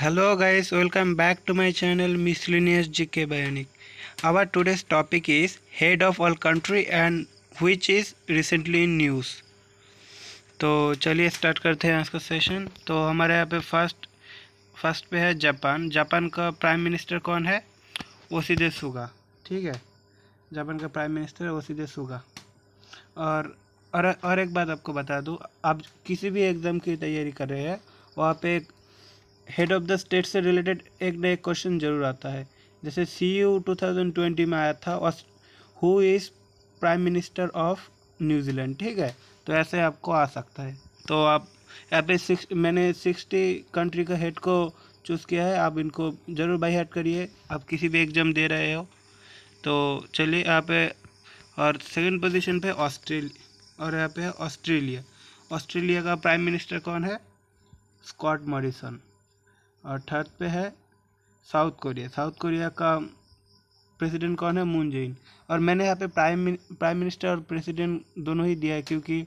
Hello guys, welcome back to my channel Miscellaneous GK Bionic. Our today's topic is head of all country and which is recently in news. तो चलिए start करते हैं आज का session. तो हमारे यहाँ पे फर्स्ट पे है जापान। जापान का प्राइम मिनिस्टर कौन है? Yoshihide Suga. ठीक है, जापान का प्राइम मिनिस्टर योशिहिदे सुगा। और एक बात आपको बता दूँ, आप किसी भी एग्ज़ाम की तैयारी कर रहे हैं वहाँ पे हेड ऑफ द स्टेट से रिलेटेड एक ना एक क्वेश्चन जरूर आता है। जैसे CU 2020 में आया था, who is prime minister of New Zealand. ठीक है, तो ऐसे आपको आ सकता है। तो आप यहाँ पे मैंने 60 कंट्री का हेड को चूज़ किया है, आप इनको ज़रूर बाई हार्ट करिए, आप किसी भी एग्ज़ाम दे रहे हो। तो चलिए यहाँ पे, और सेकंड पोजीशन पे ऑस्ट्रेलिया, और यहाँ पे है ऑस्ट्रेलिया। ऑस्ट्रेलिया का प्राइम मिनिस्टर कौन है? Scott Morrison. और थर्ड पे है साउथ कोरिया। साउथ कोरिया का प्रेसिडेंट कौन है? Moon Jaein. और मैंने यहाँ पे प्राइम मिनिस्टर और प्रेसिडेंट दोनों ही दिया है, क्योंकि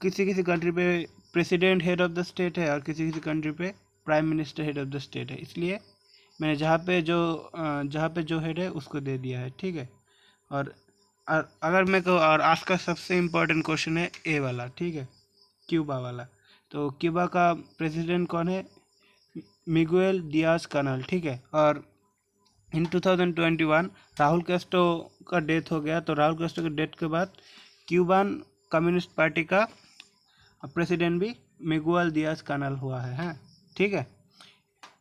किसी किसी कंट्री पे president head of the state है और किसी किसी कंट्री पे prime minister head of the state है, इसलिए मैंने जहाँ पे जो हेड है उसको दे दिया है। ठीक है, और अगर मैं कहूँ, और आज का सबसे इम्पोर्टेंट क्वेश्चन है ए वाला। ठीक है, क्यूबा वाला। तो क्यूबा का प्रेसिडेंट कौन है? Miguel Diaz Canel. ठीक है, और इन 2021 राहुल कैस्ट्रो का डेथ हो गया। तो राहुल कैस्ट्रो के डेथ के बाद क्यूबान कम्युनिस्ट पार्टी का प्रेसिडेंट भी मिगुएल डियाज कैनल हुआ है। हाँ, ठीक है।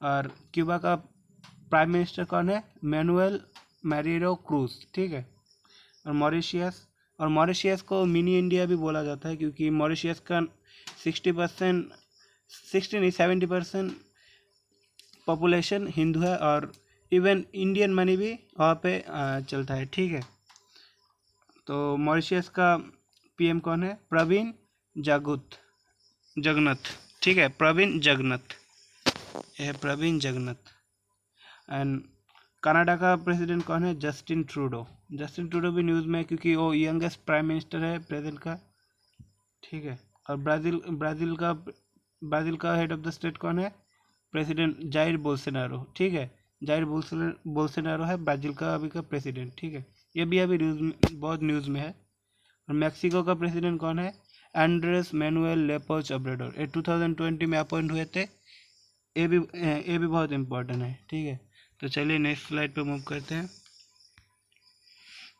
और क्यूबा का प्राइम मिनिस्टर कौन है? Manuel Marino Cruz. ठीक है, और मॉरिशियस को मिनी इंडिया भी बोला जाता है, क्योंकि मॉरिशियस का 70% पॉपुलेशन हिंदू है, और इवन इंडियन मनी भी वहाँ पे चलता है। ठीक है, तो मॉरिशियस का PM कौन है? प्रवीण जगन्नाथ। ठीक है, प्रवीण जगन्नाथ, यह है प्रवीण जगन्नाथ। एंड कनाडा का प्रेसिडेंट कौन है? Justin Trudeau. जस्टिन ट्रूडो भी न्यूज़ में है, क्योंकि वो यंगेस्ट प्राइम मिनिस्टर है ब्राज़ील का। ठीक है, और ब्राज़ील का हेड ऑफ द स्टेट कौन है? President Jair Bolsonaro. ठीक है, जाइर बोल्सोनारो है ब्राज़ील का अभी का प्रेसिडेंट। ठीक है, ये भी अभी बहुत न्यूज़ में है। और मैक्सिको का प्रेसिडेंट कौन है? Andres Manuel Lopez Obrador. ये 2020 में अपॉइंट हुए थे। ये भी बहुत इम्पोर्टेंट है। ठीक है, तो चलिए नेक्स्ट स्लाइड पे मूव करते हैं।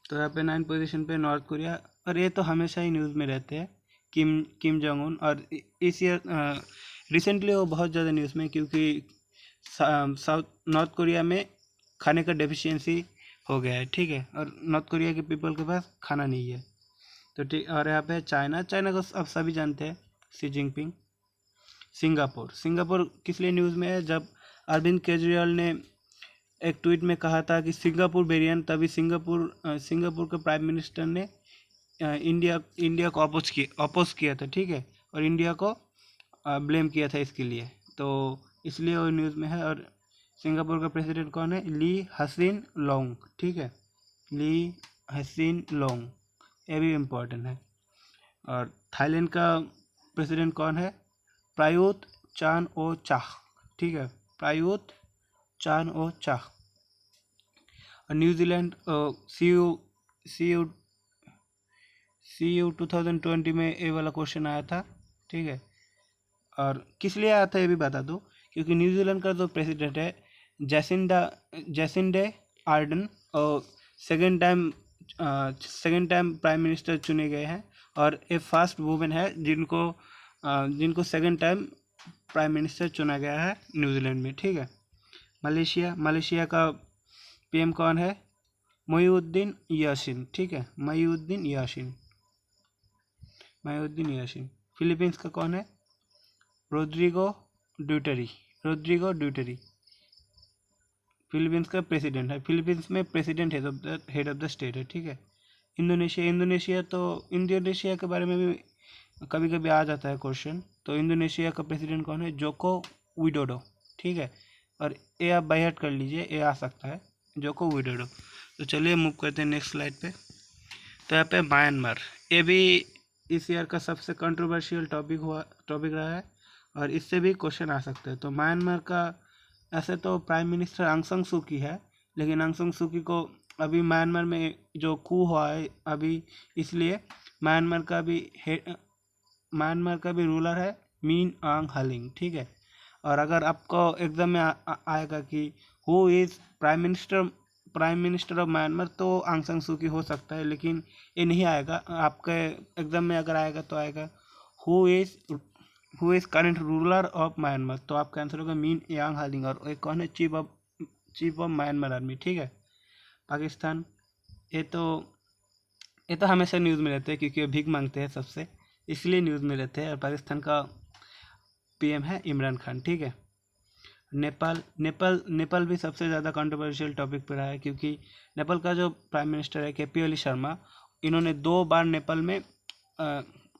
तो यहाँ पे 9 पोजीशन पे नॉर्थ कोरिया, और ये तो हमेशा ही न्यूज़ में रहते हैं, किम जोंग उन। और इस ईयर रिसेंटली वो बहुत ज़्यादा न्यूज़ में, क्योंकि नॉर्थ कोरिया में खाने का डेफिशिएंसी हो गया है। ठीक है, और नॉर्थ कोरिया के पीपल के पास खाना नहीं है। तो ठीक, और यहाँ पे चाइना को अब सभी जानते हैं, शी जिनपिंग। सिंगापुर किस लिए न्यूज़ में है? जब अरविंद केजरीवाल ने एक ट्वीट में कहा था कि सिंगापुर वेरिएंट, तभी सिंगापुर के प्राइम मिनिस्टर ने इंडिया को अपोज किया था। ठीक है, और इंडिया को ब्लेम किया था इसके लिए, तो इसलिए वो न्यूज़ में है। और सिंगापुर का प्रेसिडेंट कौन है? ली हसीन लोंग। ठीक है, ली हसीन लोंग, ये भी इम्पोर्टेंट है। और थाईलैंड का प्रेसिडेंट कौन है? प्रायुत चान ओ चाह। ठीक है, प्रायुत चान ओ चाह। और न्यूजीलैंड CU 2020 में ये वाला क्वेश्चन आया था। ठीक है, और किस लिए आया था ये भी बता दूँ, क्योंकि न्यूजीलैंड का जो प्रेसिडेंट है जैसिंडे आर्डन, और सेकेंड टाइम प्राइम मिनिस्टर चुने गए हैं, और ये फर्स्ट वुमेन है जिनको सेकेंड टाइम प्राइम मिनिस्टर चुना गया है न्यूजीलैंड में। ठीक है, मलेशिया का PM कौन है? मोइनुद्दीन यासिन। ठीक है, मोइनुद्दीन यासिन। फिलीपींस का कौन है? रोड्रिगो ड्यूटेरी। फिलीपींस का प्रेसिडेंट है। फिलीपींस में president head of the state है। ठीक है, इंडोनेशिया के बारे में भी कभी कभी आ जाता है क्वेश्चन। तो इंडोनेशिया का प्रेसिडेंट कौन है? Joko Widodo. ठीक है, और ये आप बाय हार्ट कर लीजिए, ये आ सकता है, जोको विडोडो। तो चलिए मूव करते हैं नेक्स्ट स्लाइड पे। तो यहाँ पे म्यांमार, ये भी इस ईयर का सबसे कंट्रोवर्शियल टॉपिक रहा है। और इससे भी क्वेश्चन आ सकते हैं। तो म्यांमार का ऐसे तो प्राइम मिनिस्टर आंग सान सू की है, लेकिन आंग सान सू की को अभी म्यांमार में जो कू हुआ है अभी, इसलिए म्यांमार का भी म्यांमार का भी रूलर है मीन आंग हलिंग, ठीक है। और अगर आपको एग्जाम में आएगा कि who is prime minister of Myanmar, तो आंग सान सू की हो सकता है, लेकिन ये नहीं आएगा आपके एग्जाम में। अगर आएगा तो आएगा who is current ruler of Myanmar, तो आपका आंसर होगा मीन यांग हालिंग। और एक कौन है, चीफ ऑफ म्यांमार आर्मी, ठीक है। पाकिस्तान, ये तो हमेशा न्यूज़ में रहते हैं क्योंकि ये भीख मांगते हैं सबसे, इसलिए न्यूज़ में रहते हैं। और पाकिस्तान का पीएम है इमरान खान, ठीक है। नेपाल भी सबसे ज़्यादा कंट्रोवर्शियल टॉपिक पर रहा है, क्योंकि नेपाल का जो प्राइम मिनिस्टर है केपी ओली शर्मा, इन्होंने 2 बार नेपाल में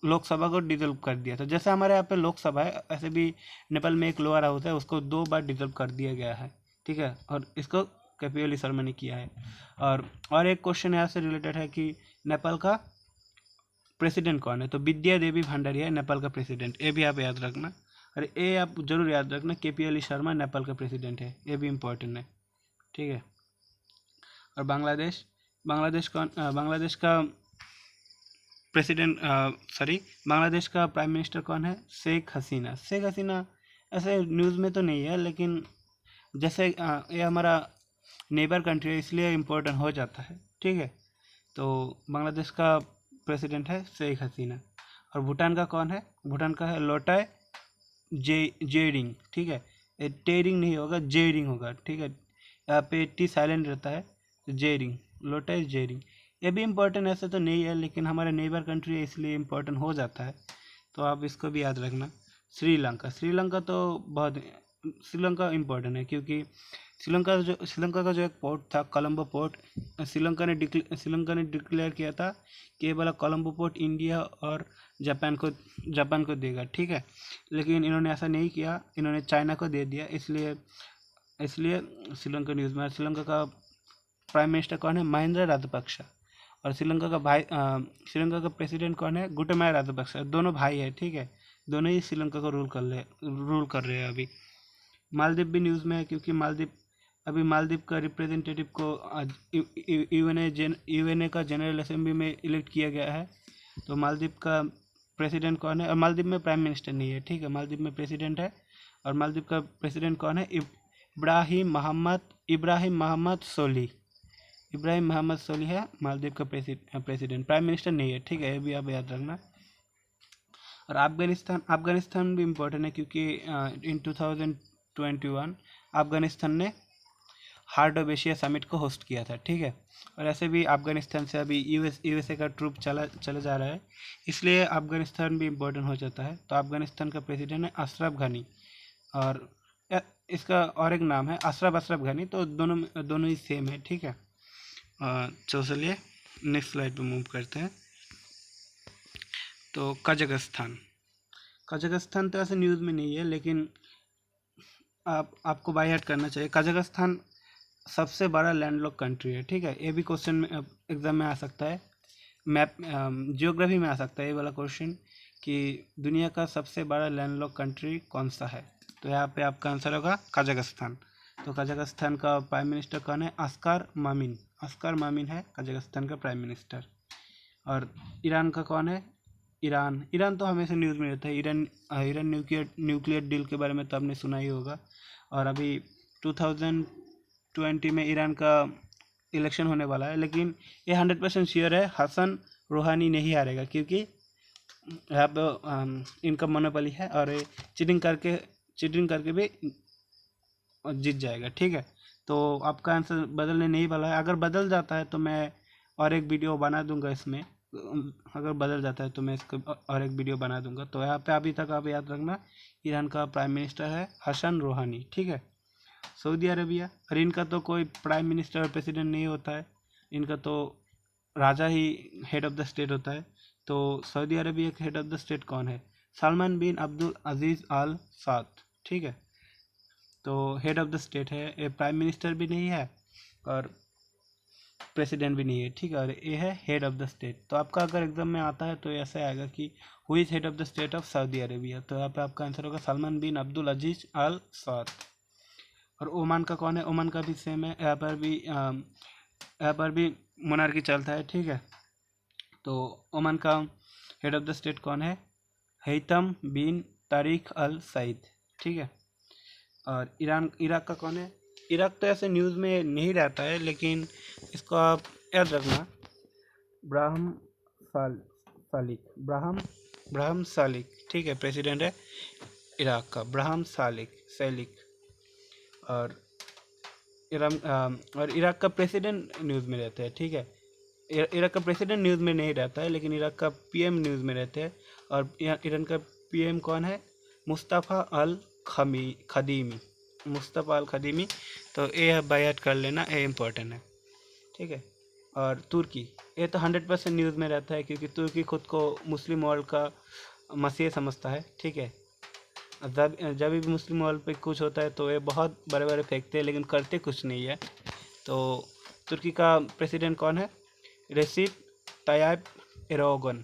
लोकसभा को डिसॉल्व कर दिया था। जैसे हमारे यहाँ पे लोकसभा है, ऐसे भी नेपाल में एक लोअर हाउस है, उसको 2 बार डिसॉल्व कर दिया गया है, ठीक है। और इसको केपी ओली शर्मा ने किया है। और एक क्वेश्चन यहाँ से रिलेटेड है कि नेपाल का प्रेसिडेंट कौन है, तो विद्या देवी भंडारी है नेपाल का प्रेसिडेंट, ये भी आप याद रखना। अरे ये आप जरूर याद रखना, केपी ओली शर्मा नेपाल का प्रेसिडेंट है, ये भी इम्पोर्टेंट है, ठीक है। और बांग्लादेश का प्रेसिडेंट बांग्लादेश का प्राइम मिनिस्टर कौन है, शेख हसीना। ऐसे न्यूज़ में तो नहीं है, लेकिन जैसे ये हमारा नेबर कंट्री है, इसलिए इम्पोर्टेंट हो जाता है, ठीक है। तो बांग्लादेश का प्रेसिडेंट है शेख हसीना। और भूटान का कौन है, भूटान का है लोटाय जेरिंग, ठीक है। टेरिंग नहीं होगा, जेरिंग होगा, ठीक है। यहाँ पे टी साइलेंट रहता है, तो जेरिंग, लोटाय जेरिंग। ये भी इम्पोर्टेंट ऐसे तो नहीं है, लेकिन हमारे नेबर कंट्री है इसलिए इम्पोर्टेंट हो जाता है, तो आप इसको भी याद रखना। श्रीलंका तो बहुत, श्रीलंका इम्पोर्टेंट है क्योंकि श्रीलंका का जो एक पोर्ट था कोलंबो पोर्ट, श्रीलंका ने डिक्लेयर किया था कि ये वाला कोलंबो पोर्ट इंडिया और जापान को देगा, ठीक है। लेकिन इन्होंने ऐसा नहीं किया, इन्होंने चाइना को दे दिया, इसलिए श्रीलंका न्यूज़ में। श्रीलंका का प्राइम मिनिस्टर कौन है, महिंद्रा राजपक्षा। और श्रीलंका का प्रेसिडेंट कौन है, गुटमाया राजपक्षा। दोनों भाई है, ठीक है, दोनों ही श्रीलंका को रूल कर रहे हैं अभी। मालदीव भी न्यूज़ में है क्योंकि मालदीव का रिप्रेजेंटेटिव को यूएनए का जनरल असेंबली में इलेक्ट किया गया है। तो मालदीव का प्रेसिडेंट कौन है, और मालदीव में प्राइम मिनिस्टर नहीं है, ठीक है, मालदीव में प्रेसिडेंट है। और मालदीव का प्रेसिडेंट कौन है, इब्राहिम मोहम्मद सोली है मालदीव का प्रेसिडेंट, प्राइम मिनिस्टर नहीं है, ठीक है, ये भी आप याद रखना। और अफगानिस्तान भी इम्पोर्टेंट है क्योंकि इन 2021 अफगानिस्तान ने हार्ट ऑफ एशिया समिट को होस्ट किया था, ठीक है। और ऐसे भी अफगानिस्तान से अभी यूएसए का ट्रूप चला जा रहा है, इसलिए अफगानिस्तान भी इम्पोर्टेंट हो जाता है। तो अफगानिस्तान का प्रेसिडेंट है अशरफ घनी, और इसका और एक नाम है अशरफ घनी, तो दोनों ही सेम है, ठीक है। चलिए नेक्स्ट स्लाइड पे मूव करते हैं। तो कजाकिस्तान तो ऐसे न्यूज़ में नहीं है, लेकिन आपको बाय हार्ट करना चाहिए। कजाकिस्तान सबसे बड़ा लैंडलॉक कंट्री है, ठीक है। ये भी क्वेश्चन में एग्जाम में आ सकता है, मैप जियोग्राफी में आ सकता है ये वाला क्वेश्चन कि दुनिया का सबसे बड़ा लैंडलॉक कंट्री कौन सा है। तो यहाँ पे आपका आंसर होगा कजाकिस्तान। तो कजाकिस्तान का प्राइम मिनिस्टर कौन है, अस्कर मामिन है कजाकिस्तान का प्राइम मिनिस्टर। और ईरान का कौन है, ईरान तो हमेशा न्यूज़ में रहता है। ईरान न्यूक्लियर डील के बारे में तो आपने सुना ही होगा। और अभी 2020 में ईरान का इलेक्शन होने वाला है, लेकिन ये 100% श्योर है हसन रूहानी नहीं हारेगा, क्योंकि यहाँ पे इनका मोनोपोली है और ये चीटिंग करके भी जीत जाएगा, ठीक है। तो आपका आंसर बदलने नहीं वाला है। अगर बदल जाता है तो मैं और एक वीडियो बना दूंगा इसमें, अगर बदल जाता है तो मैं इसको और एक वीडियो बना दूंगा। तो यहाँ पे अभी तक आप याद रखना, ईरान का प्राइम मिनिस्टर है हसन रूहानी, ठीक है। सऊदी अरेबिया, और इनका तो कोई प्राइम मिनिस्टर और प्रेसिडेंट नहीं होता है, इनका तो राजा ही हेड ऑफ द स्टेट होता है। तो सऊदी अरेबिया के हेड ऑफ द स्टेट कौन है, सलमान बिन अब्दुल अजीज़ आल साद, ठीक है। तो हेड ऑफ द स्टेट है, ये प्राइम मिनिस्टर भी नहीं है और प्रेसिडेंट भी नहीं है, ठीक है। और ये है हेड ऑफ द स्टेट। तो आपका अगर एग्जाम में आता है तो ऐसे आएगा कि who is head of the state of Saudi Arabia, तो यहाँ पे आपका आंसर होगा सलमान बिन अब्दुल अजीज अल सौद। और ओमान का कौन है? ओमान का भी सेम है, यहाँ पर भी मोनार्की चलता है, ठीक है। तो ओमान का हेड ऑफ द स्टेट कौन है? हैतम बिन तारिक अल सईद, ठीक है। और इराक का कौन है? इराक तो ऐसे न्यूज़ में नहीं रहता है, लेकिन इसको आप याद रखना, ब्राहम ब्राहम सालिक, ठीक है, प्रेसिडेंट है इराक का ब्राहम सैलिक। और इराक का प्रेसिडेंट न्यूज़ में रहता है, ठीक है। इराक का प्रेसिडेंट न्यूज़ में नहीं रहता है, लेकिन इराक का पीएम न्यूज़ में रहते हैं। और ईरान का पीएम कौन है? मुस्तफ़ा अल खदीमी, मुस्तफ़ा अल खदीमी। तो ये बायात कर लेना, ये इम्पोर्टेंट है, ठीक है। और तुर्की, ये तो 100% न्यूज़ में रहता है, क्योंकि तुर्की खुद को मुस्लिम वर्ल्ड का मसीह समझता है, ठीक है। जब भी मुस्लिम वर्ल्ड पे कुछ होता है तो ये बहुत बड़े बड़े फेंकते हैं, लेकिन करते कुछ नहीं है। तो तुर्की का प्रेसिडेंट कौन है? रेसिप ताइप एरोगन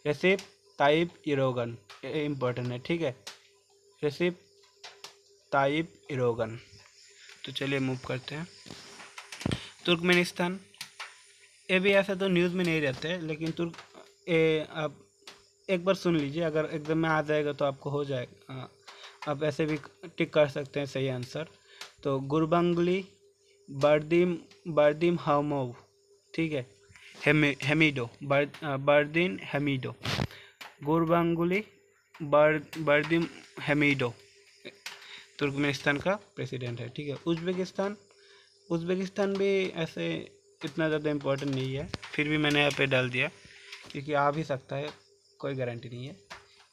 रेसिप ताइप एरोगन, ये इम्पोर्टेंट है, ठीक है, रेसिप ताइप एरोगन। तो चलिए मूव करते हैं। तुर्कमेनिस्तान, ये भी ऐसा तो न्यूज़ में नहीं रहते, लेकिन आप एक बार सुन लीजिए, अगर एकदम में आ जाएगा तो आपको हो जाएगा। आप ऐसे भी टिक कर सकते हैं सही आंसर। तो गुरबांगुली बर्दिम हामोव, ठीक है, बर्दिन हेमिडो, गुरबांगुली बर्दिम हेमिडो तुर्कमेनिस्तान का प्रेसिडेंट है, ठीक है। उज़्बेकिस्तान भी ऐसे इतना ज़्यादा इम्पोर्टेंट नहीं है, फिर भी मैंने यहाँ पे डाल दिया, क्योंकि आ भी सकता है, कोई गारंटी नहीं है।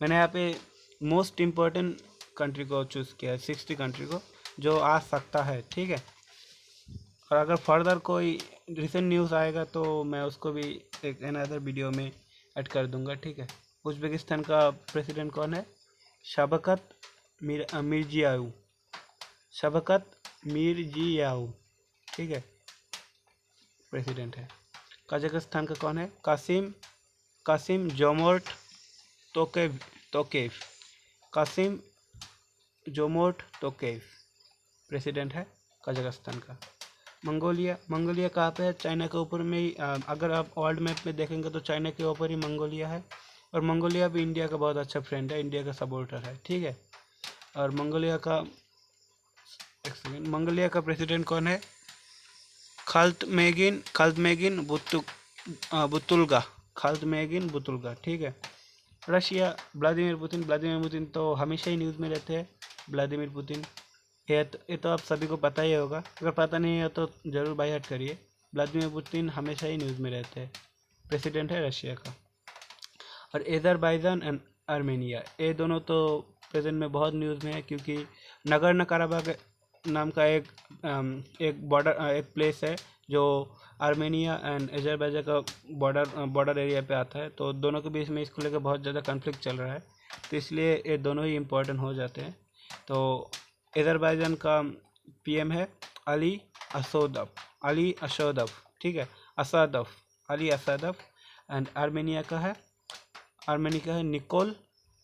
मैंने यहाँ पे मोस्ट इम्पोर्टेंट कंट्री को चूज़ किया है, 60 कंट्री को, जो आ सकता है, ठीक है। और अगर फर्दर कोई रिसेंट न्यूज़ आएगा तो मैं उसको भी एक अनदर वीडियो में ऐड कर दूंगा, ठीक है। उज़्बेकिस्तान का प्रेसिडेंट कौन है? शबकत मिर्जियाऊ, शबकत मिर्जियाऊ, ठीक है, प्रेसिडेंट है। कजाकिस्तान का कौन है? कासिम जोमोर्ट तोकेव, कासिम जोमोर्ट तोकेव, प्रेसिडेंट है कजाकिस्तान का। मंगोलिया कहाँ पे है? चाइना के ऊपर में ही, अगर आप वर्ल्ड मैप में देखेंगे तो चाइना के ऊपर ही मंगोलिया है। और मंगोलिया भी इंडिया का बहुत अच्छा फ्रेंड है, इंडिया का सपोर्टर है, ठीक है। और मंगोलिया का प्रेसिडेंट कौन है? खाल्तमेगिन बुतुल्गा, ठीक है। रशिया, व्लादिमीर पुतिन तो हमेशा ही न्यूज़ में रहते हैं, व्लादिमीर पुतिन। ये तो आप सभी को पता ही होगा, अगर पता नहीं है तो ज़रूर बाय हार्ट करिए। व्लादिमीर पुतिन हमेशा ही न्यूज़ में रहते हैं, प्रेसिडेंट है रशिया का। और अज़रबैजान एंड आर्मेनिया, ये दोनों तो प्रेजेंट में बहुत न्यूज़ में है, क्योंकि नगर्नो कराबाख नाम का एक प्लेस है जो आर्मेनिया एंड अज़रबैजान का बॉर्डर एरिया पे आता है। तो दोनों के बीच में इसको लेकर बहुत ज़्यादा कॉन्फ्लिक्ट चल रहा है, तो इसलिए ये दोनों ही इम्पोर्टेंट हो जाते हैं। तो अज़रबैजान का पीएम है अली असदफ, ठीक है, अली असदफ। एंड आर्मेनिया का है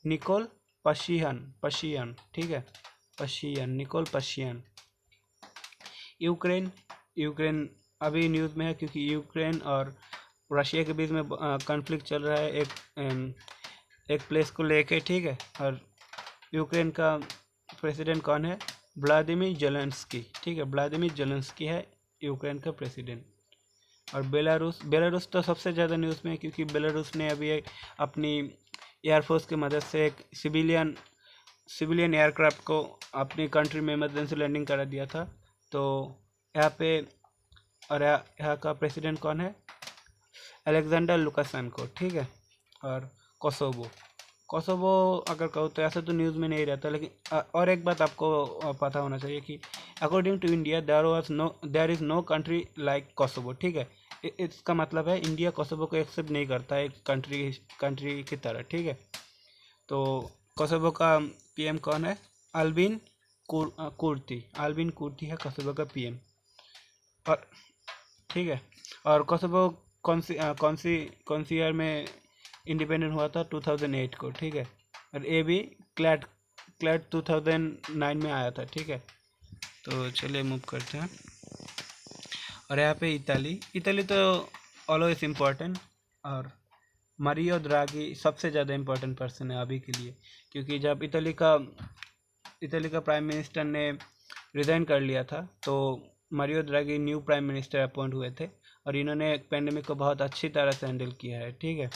निकोल पशियन, ठीक है, निकोल पशियन। यूक्रेन अभी न्यूज़ में है, क्योंकि यूक्रेन और रशिया के बीच में कॉन्फ्लिक्ट चल रहा है एक प्लेस को लेके, ठीक है। और यूक्रेन का प्रेसिडेंट कौन है? व्लादिमीर जेलेंस्की, ठीक है, व्लादिमीर जेलेंस्की है यूक्रेन का प्रेसिडेंट। और बेलारूस तो सबसे ज़्यादा न्यूज़ में है, क्योंकि बेलारूस ने अभी अपनी एयरफोर्स की मदद से एक सिविलियन एयरक्राफ्ट को अपनी कंट्री में इमरजेंसी लैंडिंग करा दिया था। तो यहाँ पे, और यहाँ का प्रेसिडेंट कौन है? अलेक्जेंडर लुकाशेंको, ठीक है। और कोसोवो अगर कहो तो ऐसा तो न्यूज़ में नहीं रहता, लेकिन और एक बात आपको पता होना चाहिए कि according to India there is no country like Kosovo, ठीक है। इसका मतलब है इंडिया कोसोवो को एक्सेप्ट नहीं करता है एक कंट्री की तरह, ठीक है। तो कोसोवो का पीएम कौन है? अल्बिन कुर्ती है कोसोवो का पीएम। और ठीक है। और कोसोवो कौन सी ईयर में इंडिपेंडेंट हुआ था? 2008 को, ठीक है। और ये भी क्लैट क्लैट 2009 में आया था, ठीक है। तो चलिए मूव करते हैं। और यहाँ पे इताली तो ऑलवेज इम्पोर्टेंट, और मारियो द्रागी सबसे ज़्यादा इम्पोर्टेंट पर्सन है अभी के लिए, क्योंकि जब इटली का प्राइम मिनिस्टर ने रिज़ाइन कर लिया था तो Mario Draghi new prime minister appoint हुए थे, और इन्होंने पैंडेमिक को बहुत अच्छी तरह से हैंडल किया है, ठीक है।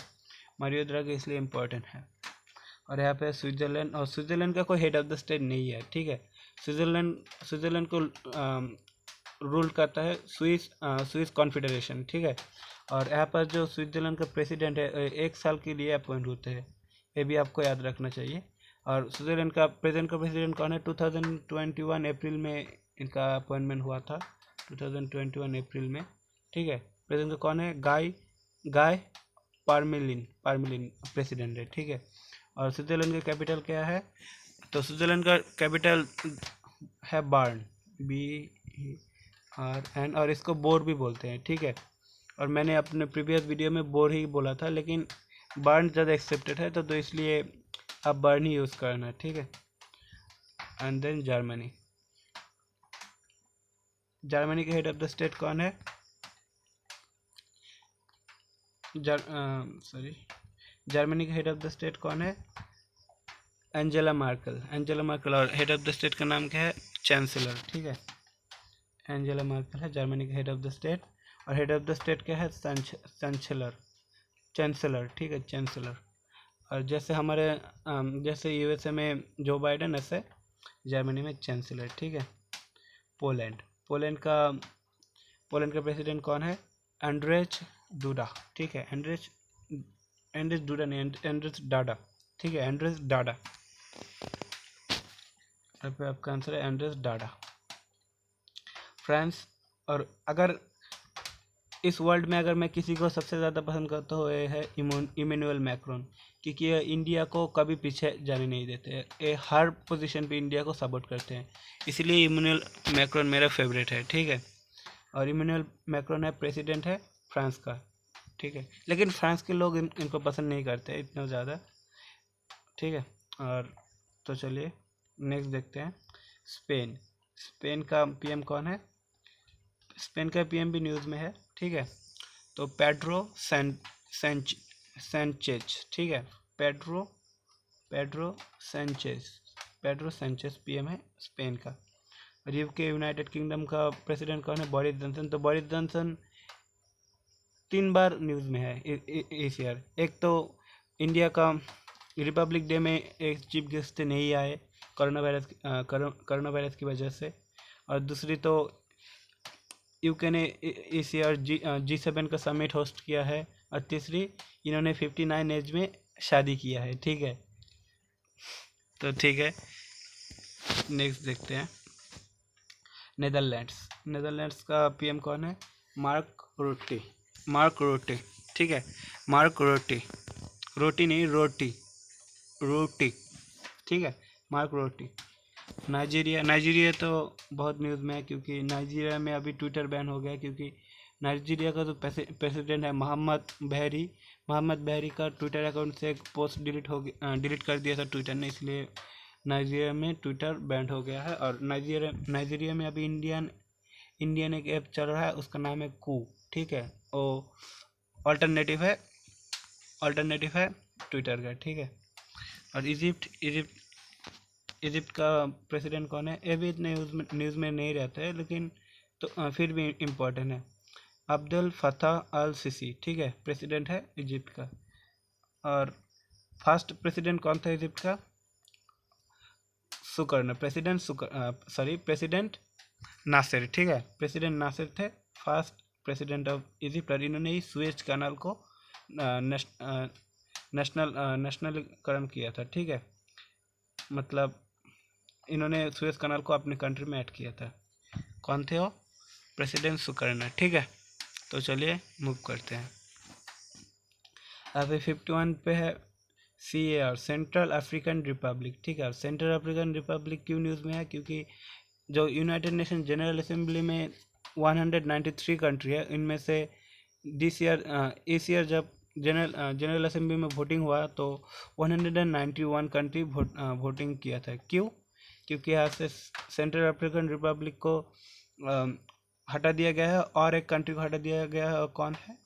मारियो द्रागी इसलिए इम्पोर्टेंट है। और यहाँ पे स्विट्ज़रलैंड, और स्विट्ज़रलैंड का कोई हेड ऑफ द स्टेट नहीं है, ठीक है। स्विट्ज़रलैंड को रूल करता है स्विस कॉन्फेडरेशन, ठीक है। और यहाँ पर जो स्विट्ज़रलैंड का प्रेसिडेंट है 1 साल के लिए अपॉइंट होते हैं, ये भी आपको याद रखना चाहिए। और स्विट्ज़रलैंड का प्रेसिडेंट कौन है? 2021 अप्रैल में इनका अपॉइंटमेंट हुआ था, 2021 अप्रैल में, ठीक है। प्रेसिडेंट का कौन है? गाय पार्मेलिन प्रेसिडेंट है, ठीक है। और स्विट्ज़रलैंड का कैपिटल क्या है? तो स्विट्ज़रलैंड का कैपिटल है बार्न, BERN, और इसको बोर भी बोलते हैं, ठीक है। और मैंने अपने प्रीवियस वीडियो में बोर ही बोला था, लेकिन बर्न ज़्यादा एक्सेप्टेड है तो इसलिए आप बर्न ही यूज़ करना, ठीक है। एंड देन जर्मनी के हेड ऑफ द स्टेट कौन है? जर्मनी के हेड ऑफ द स्टेट कौन है? Angela Merkel. और हेड ऑफ द स्टेट का नाम क्या है? चांसलर, ठीक है। एंजेला मार्कल है जर्मनी के हेड ऑफ द स्टेट, और हेड ऑफ द स्टेट क्या है? चांसलर, ठीक है, चांसलर। और जैसे यूएसए में जो बाइडेन, ऐसे जर्मनी में चांसलर, ठीक है। पोलैंड का प्रेसिडेंट कौन है? एंड्रेज डूडा, ठीक है। एंड्रेज डूडा नहीं, एंड्रेज डाडा, ठीक है, एंड्रेज डाडा। यहाँ पे आपका आंसर है एंड्रेज डाडा। फ्रांस, और अगर इस वर्ल्ड में अगर मैं किसी को सबसे ज़्यादा पसंद करता हूँ ये है इमैनुअल मैक्रोन, क्योंकि ये इंडिया को कभी पीछे जाने नहीं देते, ये हर पोजीशन पे इंडिया को सपोर्ट करते हैं, इसलिए इमैनुअल मैक्रोन मेरा फेवरेट है, ठीक है। और इमैनुअल मैक्रोन है प्रेसिडेंट है फ्रांस का, ठीक है। लेकिन फ्रांस के लोग इनको पसंद नहीं करते इतना ज़्यादा, ठीक है। और तो चलिए नेक्स्ट देखते हैं। स्पेन का पीएम कौन है? स्पेन का पीएम भी न्यूज़ में है, ठीक है। तो पेड्रो सैंचेज, ठीक है। पेड्रो सैंचेज पीएम है स्पेन का। और यूके यूनाइटेड किंगडम का प्रेसिडेंट कौन है? Boris Johnson. तो बोरिस जॉनसन 3 बार न्यूज़ में है इस ईयर। एक तो इंडिया का रिपब्लिक डे में एक चीफ गेस्ट नहीं आए कोरोना वायरस की वजह से, और दूसरी तो यूके ने इस ईयर G7 का समिट होस्ट किया है, और तीसरी इन्होंने 59 एज में शादी किया है, ठीक है। तो ठीक है, नेक्स्ट देखते हैं। नेदरलैंड्स का पीएम कौन है? मार्क रोटे, ठीक है। मार्क रोटी नहीं, रोटी, ठीक है, मार्क रोटी। नाइजीरिया तो बहुत न्यूज़ में है, क्योंकि नाइजीरिया में अभी ट्विटर बैन हो गया, क्योंकि नाइजीरिया का जो प्रेसिडेंट है मोहम्मद बहरी का ट्विटर अकाउंट से एक पोस्ट डिलीट कर दिया था ट्विटर ने, इसलिए नाइजीरिया में ट्विटर बैन हो गया है। और नाइजीरिया में अभी इंडियन एक ऐप चल रहा है, उसका नाम है कू, ठीक है। वो ऑल्टरनेटिव है ट्विटर का, ठीक है। और इजिप्ट का प्रेसिडेंट कौन है? ये भी इतने न्यूज़ में नहीं रहता है, लेकिन तो फिर भी इम्पोर्टेंट है। अब्दुल फताह अल सीसी, ठीक है, प्रेसिडेंट है इजिप्ट का। और फर्स्ट प्रेसिडेंट कौन था इजिप्ट का? प्रेसिडेंट नासिर, ठीक है। प्रेसिडेंट नासिर थे फर्स्ट प्रेसिडेंट ऑफ इजिप्ट, और इन्होंने ही सुएज कैनाल को नेशनलीकरण किया था, ठीक है। मतलब इन्होंने सुएज कैनाल को अपने कंट्री में ऐड किया था। कौन थे वो? प्रेसिडेंट सुकर्णा, ठीक है। तो चलिए मूव करते हैं। अभी 51 पे है CAR, सेंट्रल अफ्रीकन रिपब्लिक, ठीक है। सेंट्रल अफ्रीकन रिपब्लिक क्यों न्यूज़ में है? क्योंकि जो यूनाइटेड नेशन जनरल असेंबली में 193 कंट्री है। इनमें से इस ईयर जब जनरल असेंबली में वोटिंग हुआ तो 191 कंट्री वोटिंग किया था। क्यों? क्योंकि यहाँ से सेंट्रल अफ्रीकन रिपब्लिक को हटा दिया गया है और एक कंट्री को हटा दिया गया है, और कौन है?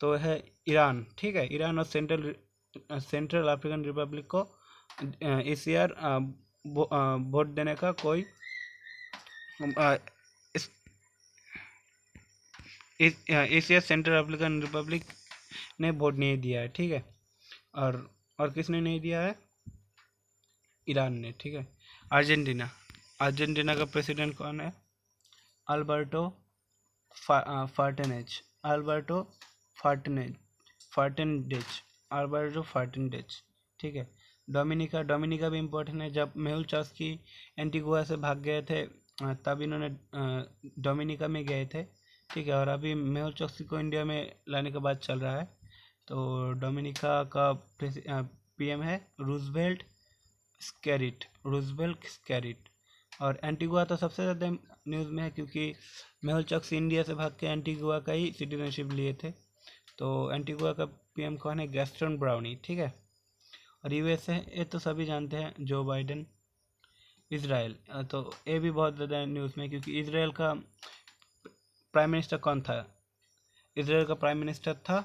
तो है ईरान। ठीक है, ईरान और सेंट्रल अफ्रीकन रिपब्लिक को इस ईयर वोट देने का कोई इस इस ईयर सेंट्रल अफ्रीकन रिपब्लिक ने वोट नहीं दिया है। ठीक है, और किसने नहीं दिया है? ईरान ने। ठीक है, अर्जेंटीना का प्रेसिडेंट कौन है? Alberto Fernandez Alberto Fernandez. ठीक है, डोमिनिका भी इम्पोर्टेंट है। जब मेहुल चॉस्की एंटीगुआ से भाग गए थे तब इन्होंने डोमिनिका में गए थे। ठीक है, और अभी मेहुल चॉस्की को इंडिया में लाने का बात चल रहा है। तो डोमिनिका का पीएम है रूजवेल्ट स्कैरिट। और एंटीगुआ तो सबसे ज़्यादा न्यूज़ में है क्योंकि मेहुल चॉस्की इंडिया से भाग के एंटीगुआ का ही सिटीजनशिप लिए थे। तो एंटीगुआ का पीएम कौन है? Gaston brownie. ठीक है, और यूएसए ये तो सभी जानते हैं, जो बाइडेन। इजराइल तो ये भी बहुत ज़्यादा न्यूज़ में क्योंकि इजराइल का प्राइम मिनिस्टर कौन था? इजराइल का प्राइम मिनिस्टर था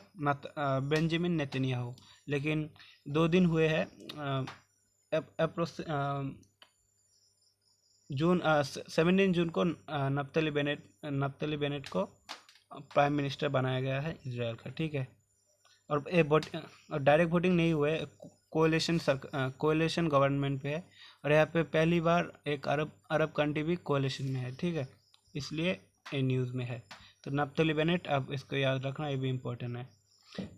बेंजामिन नेतन्याहू। लेकिन 2 दिन हुए हैं, जून 17 जून को नप्तली बेनेट को प्राइम मिनिस्टर बनाया गया है इजराइल का। ठीक है, और ये डायरेक्ट वोटिंग नहीं हुए, कोएलिशन गवर्नमेंट पे है। और यहाँ पे पहली बार एक अरब कंट्री भी कोएलिशन में है। ठीक है, इसलिए ये न्यूज़ में है। तो नप्तली बेनेट, आप इसको याद रखना, ये भी इम्पोर्टेंट है।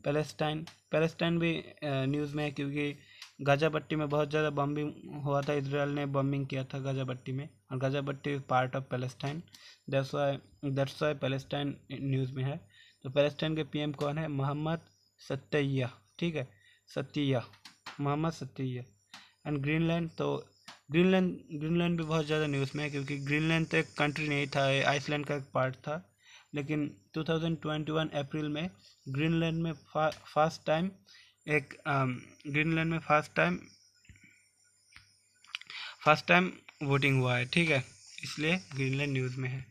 पैलेस्टाइन भी न्यूज़ में है क्योंकि गाजा पट्टी में बहुत ज़्यादा बम्बिंग हुआ था। इजराइल ने बम्बिंग किया था गाजा पट्टी में, और गाजा पट्टी part of Palestine. That's why Palestine news में है। तो पैलेस्टाइन के पीएम कौन है? मोहम्मद सत्तैया। ठीक है, मोहम्मद सत्तैया। एंड ग्रीनलैंड, तो ग्रीनलैंड भी बहुत ज़्यादा न्यूज़ में है क्योंकि ग्रीनलैंड तो एक कंट्री नहीं था, आइसलैंड का एक पार्ट था। लेकिन 2021 अप्रैल में ग्रीनलैंड में फर्स्ट टाइम वोटिंग हुआ है। ठीक है, इसलिए ग्रीनलैंड न्यूज़ में है।